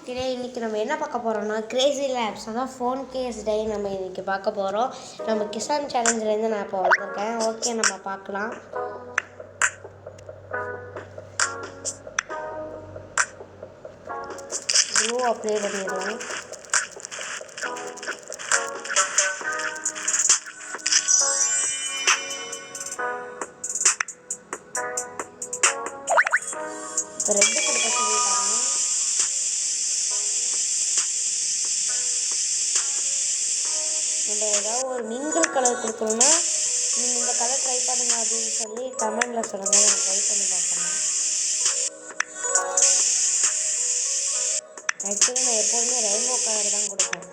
Okay, இன்றைக்கி நம்ம என்ன பார்க்க போகிறோம்னா கிரேசி லேப்ஸ் அதான் ஃபோன் கேஸ் டே நம்ம இன்றைக்கி பார்க்க போகிறோம். நம்ம கிசான் சேலஞ்சிலேருந்து நான் இப்போ வந்திருக்கேன். ஓகே, நம்ம பார்க்கலாம். ப்ளூ அப்ளை பண்ணிடலாம். இப்போ ரெட்டு கொடுக்க சொல்லிட்டாங்க. நம்ம ஏதாவது ஒரு மிங்கிள் கலர் கொடுக்கணும்னா நீங்கள் இந்த கலர் ட்ரை பண்ணுங்க அப்படின்னு சொல்லி கமெண்டில் சொல்லுங்கள். நான் ட்ரை பண்ணி பார்க்கலாம். ஆக்சுவலி நான் எப்போதுமே ரெயின்போ கலர் தான் கொடுப்பேன்.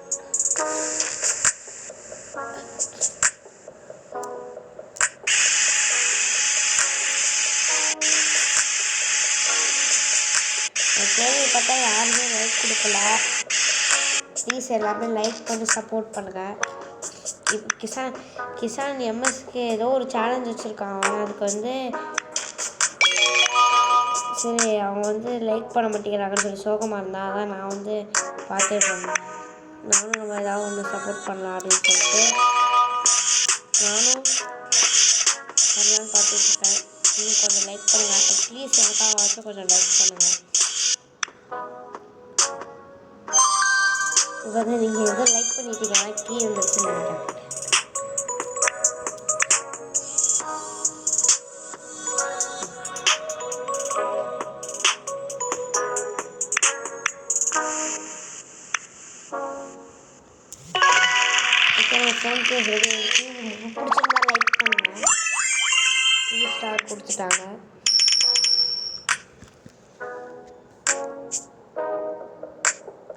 கேள்விப்பட்டா யாருமே லைக் கொடுக்கல. ப்ளீஸ் எல்லாமே லைக் பண்ணி சப்போர்ட் பண்ணுங்கள். இப்போ கிசான் எம்எஸ்க்கு ஏதோ ஒரு சேலஞ்ச் வச்சுருக்காங்க. அதுக்கு வந்து சரி அவங்க வந்து லைக் பண்ண மாட்டேங்கிறாங்கன்னு சொல்லி சோகமாக இருந்தால் அதான் நான் வந்து பார்த்துட்டு இருந்தேன். நானும் நம்ம ஏதாவது ஒன்று சப்போர்ட் பண்ணலாம் அப்படின்னு சொல்லிட்டு நானும் பண்ணலான்னு பார்த்துட்ருக்கேன். நீங்கள் கொஞ்சம் லைக் பண்ணுங்கள். ப்ளீஸ் எனக்காக வச்சு கொஞ்சம் லைக் பண்ணுங்கள். இப்போ வந்து நீங்கள் எதுவும் லைக் பண்ணிட்டீங்கன்னா கீ வந்துருச்சுன்னு நினைக்கிறேன். ஃபோன் பேஸ் ரெடி ஆகிடுச்சு. உங்களுக்கு பிடிச்சிருந்தா லைக் பண்ணுங்கள். 3 ஸ்டார் கொடுத்துட்டாங்க.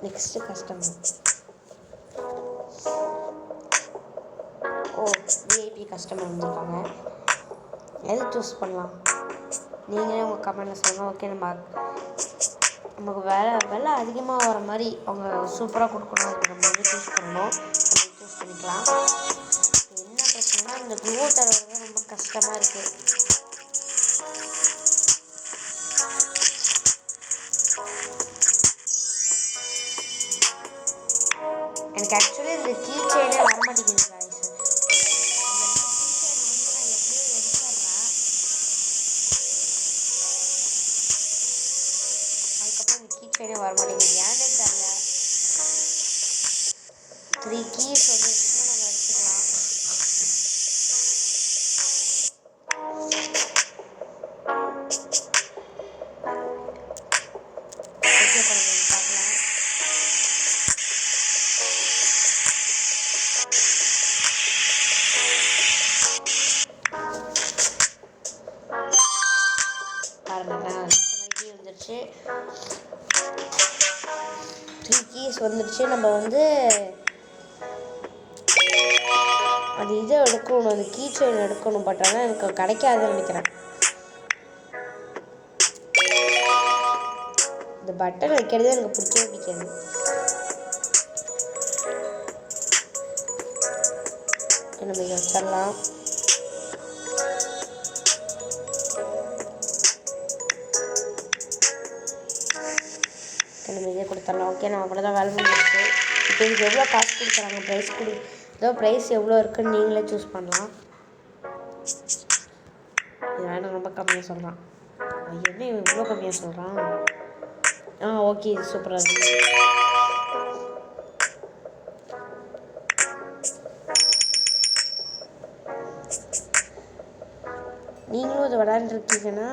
Next customer. விஐபி கஸ்டமர் வந்திருக்காங்க. எது சூஸ் பண்ணலாம் நீங்களே உங்கள் கமெண்டில் சொல்லுங்கள். ஓகே, நமக்கு விலை அதிகமாக வர மாதிரி அவங்க சூப்பராக கொடுக்கணும். அதுக்கு நம்ம வந்து சூஸ் பண்ணணும். நம்ம சூஸ் பண்ணிக்கலாம். என்ன பிரச்சனைனா இந்த க்ளூ தரது ரொம்ப கஷ்டமாக இருக்குது. எனக்கு ஆக்சுவலி இந்த கீ செயினே வர மாட்டேங்குது காய்ஸ். அதுக்கப்புறம் இந்த கீ செயினே வர மாட்டேங்குது. ஏன்னே தெரியல. 3 கீஸ் வந்துருச்சுன்னா நம்ம எடுத்துக்கலாம். ஓகே, பார்க்கலாம். வந்துருச்சு. 3 கீஸ் வந்துருச்சு. நம்ம வந்து அது இதை எடுக்கணும், அந்த கீ செயின் எடுக்கணும். பட் ஆனால் எனக்கு கிடைக்காதுன்னு நினைக்கிறேன். இந்த பட்டன் வைக்கிறது எனக்கு பிடிக்கவே பிடிக்காது. நம்ம இதை வச்சிடலாம். நம்ம இதே கொடுத்துடலாம். ஓகே, நம்ம அப்படி தான் வேலை பண்ணிடுச்சு. இப்போ இதுக்கு எவ்வளோ காசு கொடுக்குறாங்க, ப்ரைஸ் எவ்வளோ இருக்குன்னு நீங்களே சூஸ் பண்ணலாம். இதெல்லாம் ரொம்ப கம்மியாக சொல்கிறான். என்ன இவ்வளோ கம்மியாக சொல்கிறான்? ஓகே, இது சூப்பராக இருக்குது. நீங்களும் இது விளையாண்டுருக்கீங்கன்னா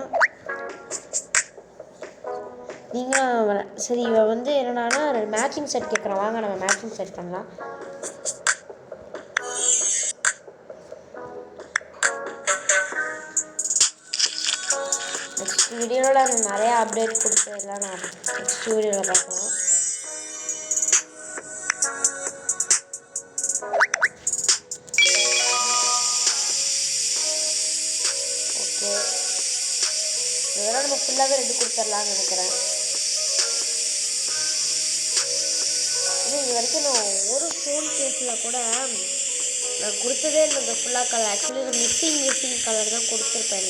நீங்களும் சரி. இவன் வந்து என்னன்னா மேட்சிங் செட் கேட்குறான். வாங்க நம்ம மேட்சிங் செட் பண்ணலாம். நெக்ஸ்ட் வீடியோவில் நான் நிறையா அப்டேட் கொடுத்ததெல்லாம் நான் நெக்ஸ்ட் வீடியோவில் பார்க்கலாம். ஓகே, இதெல்லாம் நம்ம ஃபுல்லாகவே ரெடி கொடுத்துடலான்னு நினைக்கிறேன். இது வரைக்கும் நான் ஒரு ஃபோன் கேஸில் கூட நான் கொடுத்ததே இல்லை இந்த ஃபுல்லாக கலர். ஆக்சுவலி மிஸ்ஸிங் கலர் தான் கொடுத்துருப்பேன்.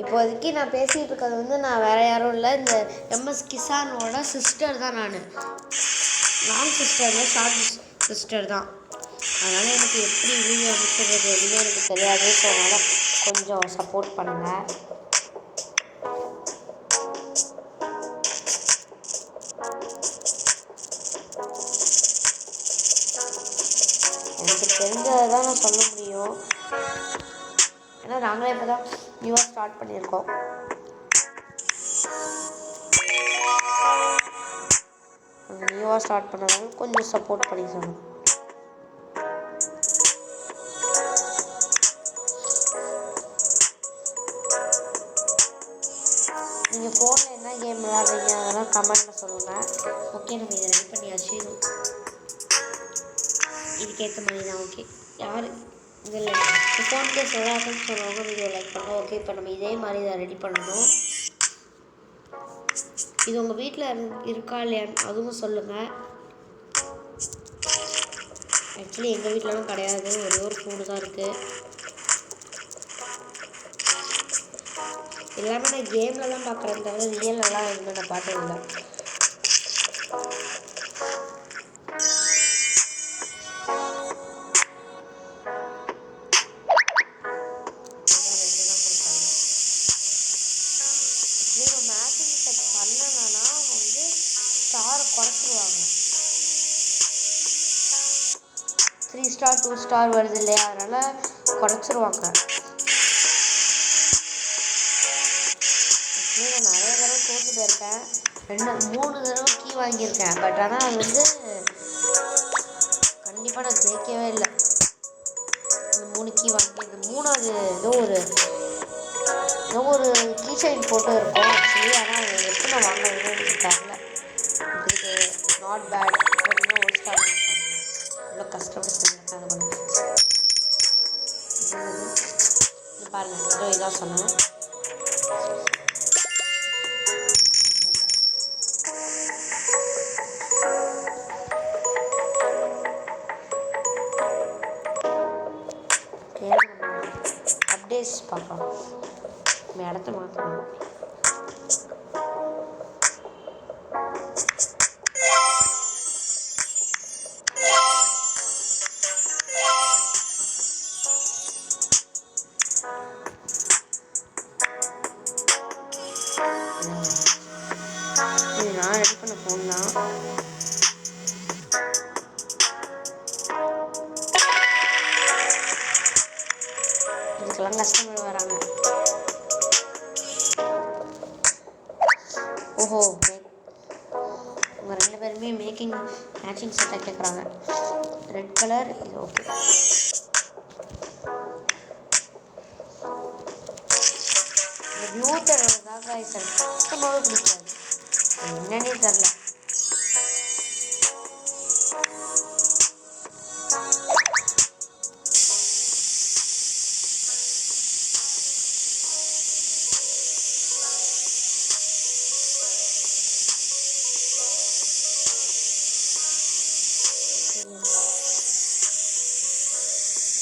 இப்போதைக்கு நான் பேசிகிட்டு இருக்கிறது வந்து நான் வேறு யாரும் இல்லை, இந்த எம்எஸ் கிசானோட சிஸ்டர் தான். நான் சிஸ்டர் இல்லை, ஷார்ட் சிஸ்டர் தான். அதனால் எனக்கு எப்படி வீடியோ அமைக்கிறது எதுவுமே எனக்கு தெரியாது. ஸோ அதனால் கொஞ்சம் சப்போர்ட் பண்ணுங்கள். எனக்கு தெரிஞ்சதை தான் நான் சொல்ல முடியும். ஏன்னா நாங்களே இப்போ தான் நியூவாக ஸ்டார்ட் பண்ணியிருக்கோம். நியூவாக ஸ்டார்ட் பண்ணதால கொஞ்சம் சப்போர்ட் பண்ணி சொல்லணும். நீங்கள் ஃபோனில் என்ன கேம் விளையாடுறீங்க அதெல்லாம் கமெண்ட்டில் சொல்லுங்கள். ஓகே, நம்ம இதை ரெடி பண்ணியாச்சு. இதுக்கேற்ற மாதிரி தான். ஓகே, யார் இதில் ஃபோனுக்கே சொல்லாதுன்னு சொல்லுவாங்க, வீடியோ லைக் பண்ணுவோம். ஓகே, இப்போ நம்ம இதே மாதிரி இதை ரெடி பண்ணணும். இது உங்கள் வீட்டில் இருக்கா இல்லையான்னு அதுவும் சொல்லுங்கள். ஆக்சுவலி எங்கள் வீட்டிலலாம் கிடையாது, ஒரே ஒரு ஃபோனு தான் இருக்குது. எல்லாமே நான் கேமில் தான் பார்க்குறேன் தவிர ரியலெல்லாம் எதுவுமே நான் பார்த்ததில்லை. மேட்சிங் செட் பண்ணனா அவங்க வந்து ஸ்டாரை குறைச்சிருவாங்க. 3 ஸ்டார் 2 ஸ்டார் வருது இல்லையா, அதனால் குறைச்சிருவாங்க. நான் நிறைய தடவை தோற்று போயிருக்கேன். 3 தடவை கீ வாங்கியிருக்கேன். பட் ஆனால் அது வந்து கண்டிப்பாக நான் ஜெயிக்கவே இல்லை. அந்த 3 கீ வாங்கி இந்த 3வது ஏதோ ஒரு கீ செயின் போட்டு இருக்கும் ஆக்சுவலி. ஆனால் அது எப்படி நான் வாங்கினதுன்னு எனக்கு தெரியல. இதுக்கு நாட் பேட் அப்படின்னா ஒரு ஸ்டார் இவ்வளோ கஷ்டப்பட்டு செஞ்சுருக்கேன். அது பண்ண இது பாருங்கள், ஏதோ இதாக சொன்னேன். அப்டேட்ஸ் பார்க்கலாம். நம்ம இடத்த மாற்றணும். இது நான் ரெடி பண்ண ஃபோன் தான். இதுக்கெல்லாம் கஸ்டமர் வராங்க. ஓஹோ, உங்க 2 பேருமே மேட்சிங் செட்டாக கேட்குறாங்க. ரெட் கலர் இது ஓகே. இந்த ப்ளூ கலர்தாக சுத்தமாகவே பிடிக்காது, என்னன்னே தெரில.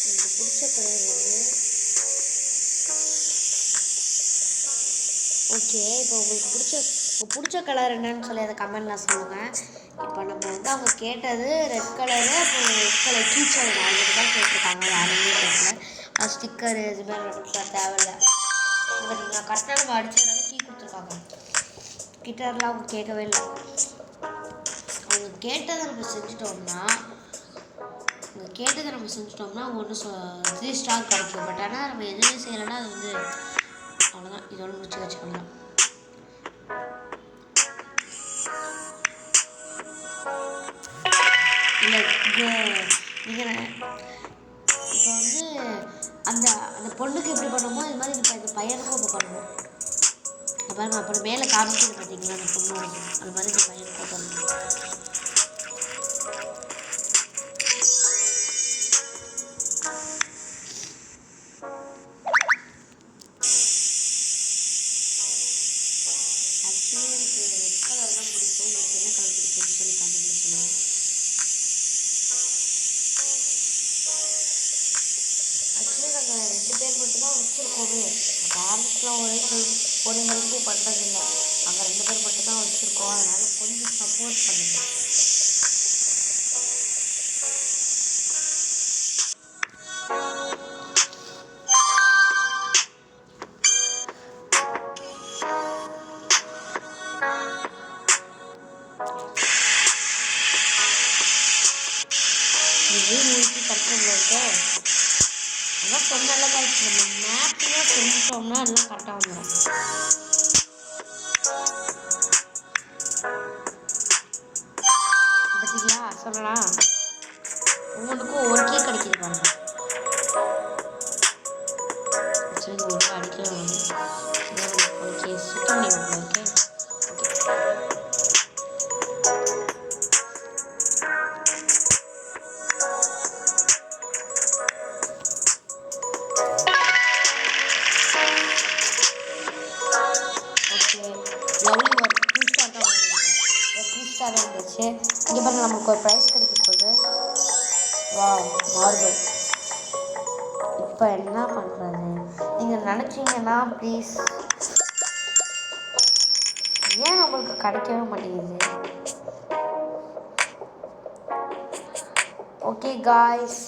எனக்கு பிடிச்ச கலர் வந்து ஓகே. இப்போ உங்களுக்கு பிடிச்ச கலர் என்னன்னு சொல்லி அதை கமெண்ட்லாம் சொல்லுங்கள். இப்போ நம்ம வந்து அவங்க கேட்டது ரெட் கலரு, அப்புறம் ரெட் கலர் கீச்சர் ஆல்ரெடி தான் கேட்டிருக்காங்க, யாருமே கேட்கல. அது ஸ்டிக்கரு இதுமாதிரி நமக்குலாம் தேவையில்லை. பார்த்தீங்களா, கரெக்டாக நம்ம அடிச்சதுனால கீ கொடுத்துருக்காங்க. கிட்டார்லாம் அவங்க கேட்கவே இல்லை. அவங்க கேட்டதை நம்ம செஞ்சிட்டோம்னா ஒன்று 3 ஸ்டார் கிடைக்கும். பட் ஆனால் நம்ம எதுவுமே செய்யலைன்னா அது வந்து அவ்வளோதான், இதோட முடிச்சு வச்சுக்கலாம். இல்லை நீங்கள் இப்போ வந்து அந்த பொண்ணுக்கு எப்படி பண்ணுமோ இது மாதிரி இந்த பையனுக்கும் இப்போ பண்ணுவோம். பாருங்க, அப்புறம் மேலே காமிக்கிறது பார்த்தீங்களா அந்த பொண்ணோட, அது மாதிரி இந்த பையனுக்கும் பண்ணணும். ஆக்சுவலி எனக்கு ரெட் கலர் தான் பிடிக்கும். எனக்கு என்ன கலர் பிடிக்கும்னு சொல்லி கமெண்ட்டில் சொல்லுங்கள். ஆக்சுவலி நாங்கள் 2 பேர் மட்டும்தான் வச்சுருக்கோமே. ஃப்ரெண்ட்ஸ்லாம் ஒரு ஹெல்ப்பும் பண்ணுறதில்ல. அங்கே 2 பேர் மட்டும் தான் வச்சுருக்கோம். அதனால் கொஞ்சம் சப்போர்ட் பண்ணுங்க. இதே மூழ்கி கஷ்டம்ல இருக்கு. அதான் சொன்னல guys, நம்ம மேப்ல செஞ்சுட்டோம்னா எல்லாம் கரெக்டாக வந்துடும். பார்த்தீங்களா சொல்லலாம், ஒவ்வொன்றுக்கும் ஒவ்வொரு கீ கிடைக்கிது பாருங்க. சரி ஒரு அடிக்கலாம் ஓகே சுத்த முடியும். ஓகே லவ்லி ஒரு 2 ஸ்டார் தான் வாங்கிருக்கேன். ஒரு 3 ஸ்டார் இருந்துச்சு. இங்கே பாருங்க நமக்கு ஒரு ப்ரைஸ் கிடைக்க போகுது. Wow marble. இப்போ என்ன பண்ணுறது? நீங்கள் நினச்சிங்கன்னா ப்ளீஸ், ஏன் நம்மளுக்கு கிடைக்கவே மாட்டேங்குது? ஓகே காய்ஸ்,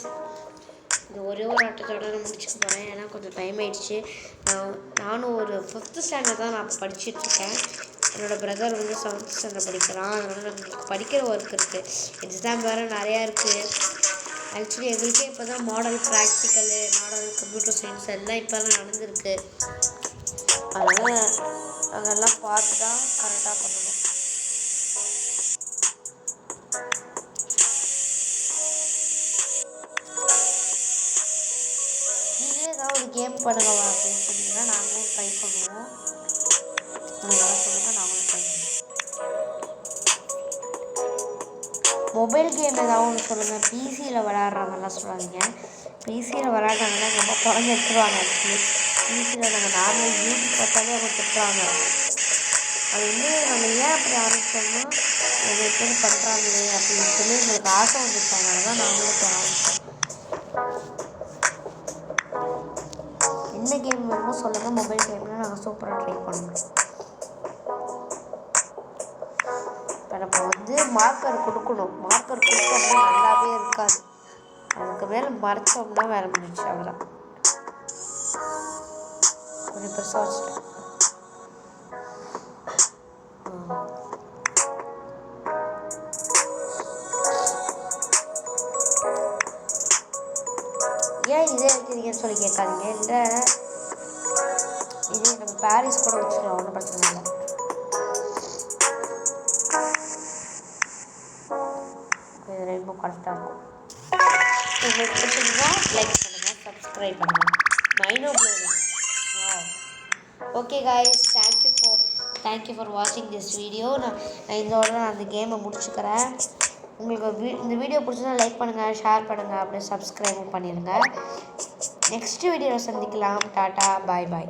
இந்த ஒரே ஒரு ஆட்டத்தோட நான் முடிச்சுக்க போகிறேன். ஏன்னா கொஞ்சம் டைம் ஆகிடுச்சு. நானும் ஒரு 5th ஸ்டாண்டர்ட் தான் நான் படிச்சுட்ருக்கேன். என்னோடய பிரதர் வந்து 7th ஸ்டாண்டர்ட் படிக்கிறான். அதனால் நம்மளுக்கு படிக்கிற ஒர்க் இருக்குது. எக்ஸாம் வேறு நிறையா இருக்குது. ஆக்சுவலி எங்களுக்கே இப்போ தான் model practical, model computer science எல்லாம் இப்போ தான் நடந்துருக்கு. அதனால் அதெல்லாம் பார்த்து தான் கரெக்டாக பண்ணணும். நீங்களே ஏதாவது ஒரு கேம் பண்ணுங்க அப்படின்னு சொன்னீங்கன்னா நாங்களும் ட்ரை பண்ணுவோம். அதனால சொல்லுங்கள், நாங்களும் ட்ரை பண்ணுவோம். மொபைல் கேம் ஏதாவது ஒன்று சொல்லுங்கள். பிசியில் விளையாடுறாங்கலாம் சொல்லாதீங்க. பிசியில் விளையாடுறாங்கன்னா ரொம்ப குழந்தை எடுத்துருவாங்க. ஆக்சுவலி பிசியில் நாங்கள் நார்மல் யூடியூப் பார்த்தாலே அவங்க திட்டுறாங்க. அது வந்து நம்ம ஏன் அப்படி ஆரம்பிச்சோம்னா நிறைய பேர் பண்ணுறாங்களே அப்படின்னு சொல்லி எங்களுக்கு ஆசை வந்துருக்காங்க. அதனால் நாங்களும் இப்போ ஆரம்பிச்சோம். என்ன கேம் வேணுமோ சொல்லுங்கள். மொபைல் கேமில் நாங்கள் சூப்பராக ட்ரை பண்ணுவோம். இப்போ நம்ம வந்து மார்க்கர் கொடுக்கணும். மார்க்கர் கொடுத்தோம்னா நல்லாவே இருக்காது. அதுக்கு மேலே மறைச்சோம்னா வேற முடிச்சு. அவ்வளோதான். கொஞ்சம் பெருசாக வச்சுட்டேன். ஏன் இதே வைக்கிறீங்கன்னு சொல்லி கேட்காதீங்க. இல்லை இதே நம்ம பாரிஸ் கூட வச்சுக்கலாம், ஒன்றும் பிரச்சனை இல்லை. இது ரொம்ப கரெக்டாக இருக்கும். உங்களுக்கு பிடிச்சிருந்தா லைக் பண்ணுங்கள், சப்ஸ்கிரைப் பண்ணுங்கள். மைனோ ப்ளோவிங். ஓகே காய்ஸ், தேங்க்யூ ஃபார் வாட்சிங் திஸ் வீடியோ. நான் இதோட அந்த கேமை முடிச்சுக்கிறேன். உங்களுக்கு இந்த வீடியோ பிடிச்சதா லைக் பண்ணுங்கள், ஷேர் பண்ணுங்கள், அப்படியே சப்ஸ்கிரைபும் பண்ணிடுங்க. நெக்ஸ்ட் வீடியோவில் சந்திக்கலாம். டாட்டா, பாய் பாய்.